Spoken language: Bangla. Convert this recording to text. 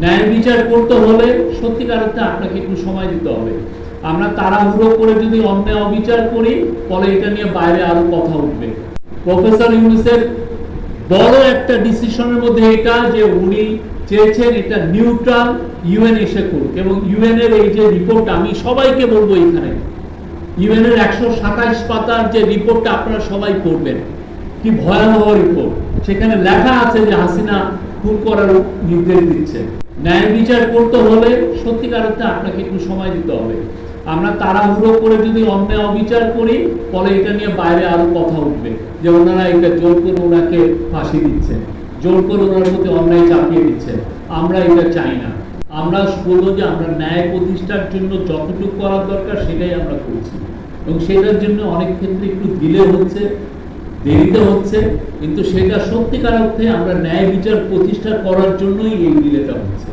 ন্যায় বিচার করতে হলে সত্যিকার অর্থে আপনাকে একটু সময় দিতে হবে। আমরা তাড়াহুড়ো করে যদি অন্যায় অবিচার করি, ফলে এটা নিয়ে বাইরে আরো কথা উঠবে। প্রফেসর ইউনূসের বড় একটা ডিসিশনের মধ্যে এটা যে উনি চেয়েছেন এটা নিউট্রাল ইউএন এসে করুক, এবং ইউএন এর এই যে রিপোর্ট, আমি সবাইকে বলবো এখানে ইউএন এর 127 পাতার যে রিপোর্টটা আপনারা সবাই পড়বেন, কি ভয়াবহ রিপোর্ট। সেখানে লেখা আছে যে হাসিনা খুন করার নির্দেশ দিচ্ছে। ন্যায় বিচার করতে হলে সত্যিকার অর্থে আপনাকে একটু সময় দিতে হবে। আমরা তাড়াহুড়ো করে যদি অন্যায় অবিচার করি, ফলে এটা নিয়ে বাইরে আরো কথা উঠবে যে ওনারা এটা জোর করে ওনাকে ফাঁসি দিচ্ছেন, জোর করে ওনার প্রতি অন্যায় চাপিয়ে দিচ্ছেন। আমরা এটা চাই না। আমরা বলবো যে আমরা ন্যায় প্রতিষ্ঠার জন্য যতটুকু করার দরকার সেটাই আমরা করছি, এবং সেটার জন্য অনেক ক্ষেত্রে একটু ডিলে হচ্ছে, দেরিতে হচ্ছে, কিন্তু সেটা সত্যিকার অর্থে আমরা ন্যায় বিচার প্রতিষ্ঠা করার জন্যই এই ডিলেটা হচ্ছে।